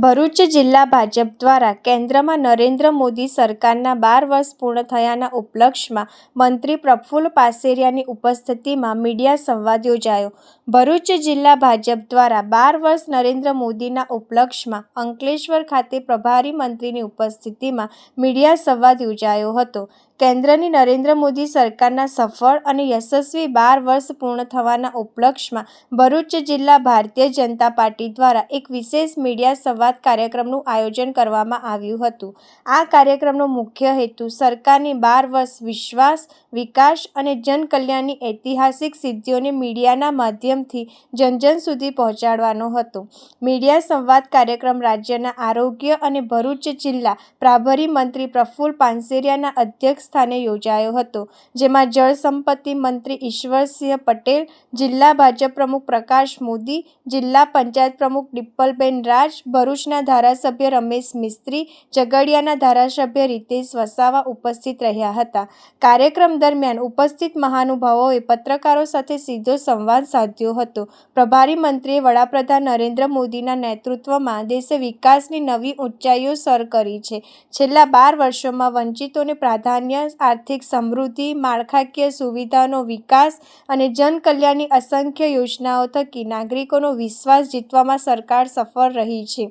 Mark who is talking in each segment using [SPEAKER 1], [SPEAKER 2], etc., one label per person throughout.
[SPEAKER 1] ભરૂચ જિલ્લા ભાજપ દ્વારા કેન્દ્રમાં નરેન્દ્ર મોદી સરકારના 12 વર્ષ પૂર્ણ થયાના ઉપલક્ષમાં મંત્રી પ્રફુલ્લ પાસેરિયાની ઉપસ્થિતિમાં મીડિયા સંવાદ યોજાયો। ભરૂચ જિલ્લા ભાજપ દ્વારા 12 વર્ષ નરેન્દ્ર મોદીના ઉપલક્ષમાં અંકલેશ્વર ખાતે પ્રભારી મંત્રીની ઉપસ્થિતિમાં મીડિયા સંવાદ યોજાયો હતો। કેન્દ્રની નરેન્દ્ર મોદી સરકારના સફળ અને યશસ્વી 12 વર્ષ પૂર્ણ થવાના ઉપલક્ષમાં ભરૂચ જિલ્લા ભારતીય જનતા પાર્ટી દ્વારા એક વિશેષ મીડિયા સંવાદ કાર્યક્રમનું આયોજન કરવામાં આવ્યું હતું। આ કાર્યક્રમનો મુખ્ય હેતુ સરકારની 12 વર્ષ વિશ્વાસ, વિકાસ અને જનકલ્યાણની ઐતિહાસિક સિદ્ધિઓને મીડિયાના માધ્યમથી જન સુધી પહોંચાડવાનો હતો। મીડિયા સંવાદ કાર્યક્રમ રાજ્યના આરોગ્ય અને ભરૂચ જિલ્લા પ્રભારી મંત્રી પ્રફુલ્લ પાનસેરિયાના અધ્યક્ષ સ્થાને યોજાયો હતો, જેમાં જળ સંપત્તિ મંત્રી ઈશ્વરસિંહ પટેલ, જિલ્લા ભાજપ પ્રમુખ પ્રકાશ મોદી, જિલ્લા પંચાયત પ્રમુખ ડિમ્પલબેન રાજ, ભરૂચના ધારાસભ્ય રમેશ મિસ્ત્રી, ઝઘડિયાના ધારાસભ્ય રીતેશ વસાવા ઉપસ્થિત રહ્યા હતા। કાર્યક્રમ દરમિયાન ઉપસ્થિત મહાનુભાવોએ પત્રકારો સાથે સીધો સંવાદ સાધ્યો હતો। પ્રભારી મંત્રીએ વડાપ્રધાન નરેન્દ્ર મોદીના નેતૃત્વમાં દેશે વિકાસની નવી ઊંચાઈઓ સર કરી છે। છેલ્લા 12 વર્ષોમાં વંચિતોને પ્રાધાન્ય, આર્થિક સમૃદ્ધિ, માળખાકીય સુવિધાનો વિકાસ અને જનકલ્યાણની અસંખ્ય યોજનાઓ થકી નાગરિકોનો વિશ્વાસ જીતવામાં સરકાર સફળ રહી છે,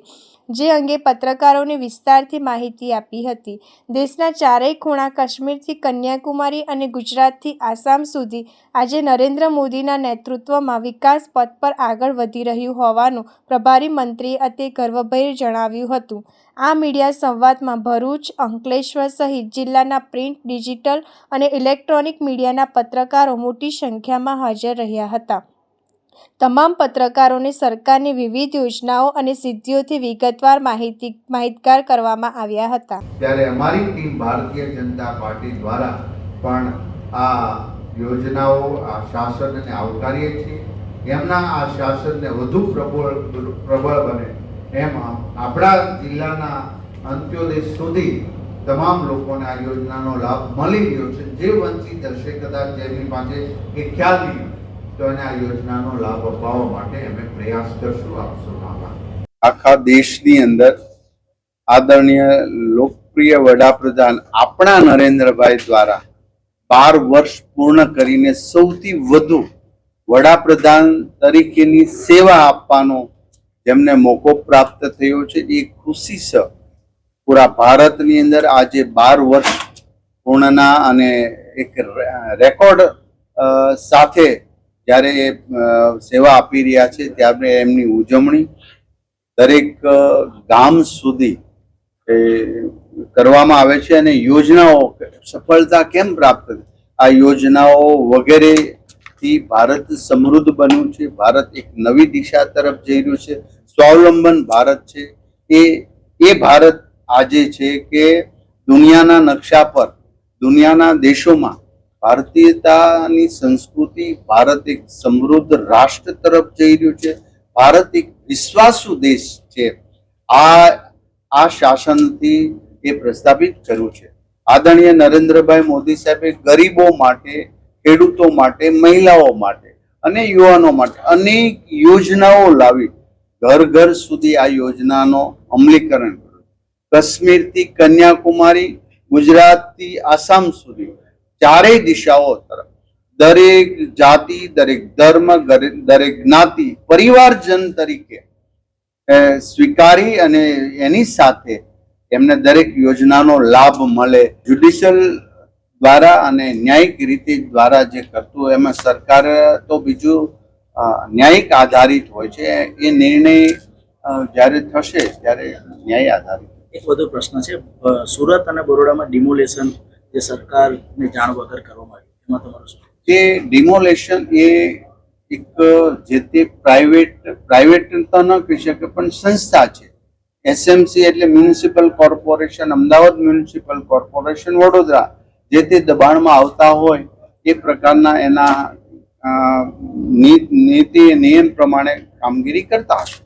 [SPEAKER 1] જે અંગે પત્રકારોને વિસ્તારથી માહિતી આપી હતી। દેશના ચારેય ખૂણા, કાશ્મીરથી કન્યાકુમારી અને ગુજરાતથી આસામ સુધી આજે નરેન્દ્ર મોદીના નેતૃત્વમાં વિકાસ પથ પર આગળ વધી રહ્યું હોવાનું પ્રભારી મંત્રીએ અતિ ગર્વભેર જણાવ્યું હતું। આ મીડિયા સંવાદમાં ભરૂચ, અંકલેશ્વર સહિત જિલ્લાના પ્રિન્ટ, ડિજિટલ અને ઇલેક્ટ્રોનિક મીડિયાના પત્રકારો મોટી સંખ્યામાં હાજર રહ્યા હતા। તમામ પત્રકારોને સરકારની વિવિધ યોજનાઓ અને સિદ્ધિઓથી વિગતવાર માહિતગાર કરવામાં આવ્યા હતા।
[SPEAKER 2] ત્યારે અમારી ટીમ ભારતીય જનતા પાર્ટી દ્વારા પણ આ યોજનાઓ, આ શાસનને આવકારીએ છીએ। એમના આ શાસનને વધુ પ્રબળ બને એમ આપણા જિલ્લાના અંત્યોદય સુધી તમામ લોકોને આ યોજનાનો લાભ મળી રહ્યો છે। જે વંચિત હશે, કદાચ જેમની પાસે એ ખ્યાલ નહીં તો એને આ યોજનાનો લાભ અપાવવા માટે અમે પ્રયાસ કરશું। આપ સૌનો
[SPEAKER 3] આખા દેશની અંદર આદરણીય લોકપ્રિય વડાપ્રધાન આપણા નરેન્દ્રભાઈ દ્વારા 12 વર્ષ પૂર્ણ કરીને સૌથી વધુ વડાપ્રધાન તરીકેની સેવા આપવાનો જેમને મોકો પ્રાપ્ત થયો છે, એ ખુશી છે પૂરા ભારતની અંદર। આજે 12 વર્ષ પૂર્ણના અને એક રેકોર્ડ સાથે જ્યારે એ સેવા આપી રહ્યા છે, ત્યારે એમની ઉજવણી દરેક ગામ સુધી કરવામાં આવે છે। અને યોજનાઓ સફળતા કેમ પ્રાપ્ત, આ યોજનાઓ વગેરેથી ભારત સમૃદ્ધ બન્યું છે। ભારત એક નવી દિશા તરફ જઈ રહ્યું છે, સ્વાવલંબન ભારત છે। એ ભારત આજે છે કે દુનિયાના નકશા પર, દુનિયાના દેશોમાં ભારતીયતાની સંસ્કૃતિ, ભારત એક સમૃદ્ધ રાષ્ટ્ર તરફ જઈ રહ્યું છે। ભારત એક વિશ્વાસુ દેશ છે। આ શાસનથી એ પ્રસ્થાપિત કર્યું છે। આદરણીય નરેન્દ્રભાઈ મોદી સાહેબે ગરીબો માટે, ખેડૂતો માટે, મહિલાઓ માટે અને યુવાનો માટે અનેક યોજનાઓ લાવી ઘર ઘર સુધી આ યોજનાનો અમલીકરણ કર્યું। કાશ્મીરથી કન્યાકુમારી, ગુજરાતથી આસામ સુધી ચારેય દિશાઓ તરફ દરેક જાતિ, દરેક ધર્મ, દરેક જ્ઞાતિ પરિવારજન તરીકે સ્વીકારી અને એની સાથે એમને દરેક યોજનાનો લાભ મળે। જ્યુડિશિયલ દ્વારા અને ન્યાયિક રીતે દ્વારા જે કરતું, એમાં સરકાર તો બીજું ન્યાયિક આધારિત હોય છે। એ નિર્ણય જ્યારે થશે ત્યારે ન્યાય આધારિત।
[SPEAKER 4] એક વધુ પ્રશ્ન છે, સુરત અને બરોડામાં ડિમોલેશન જે સરકારને જાણ વગર કરવામાં આવ્યું, એમાં તમારું શું?
[SPEAKER 3] જે ડિમોલેશન એ એક જે તે પ્રાઇવેટ તો ન કહી શકે પણ સંસ્થા છે। એસએમસી એટલે municipal corporation, Ahmedabad municipal corporation, Vadodara જે તે દબાણમાં આવતા હોય એ પ્રકારના એના નીતિ નિયમ પ્રમાણે કામગીરી કરતા હશે।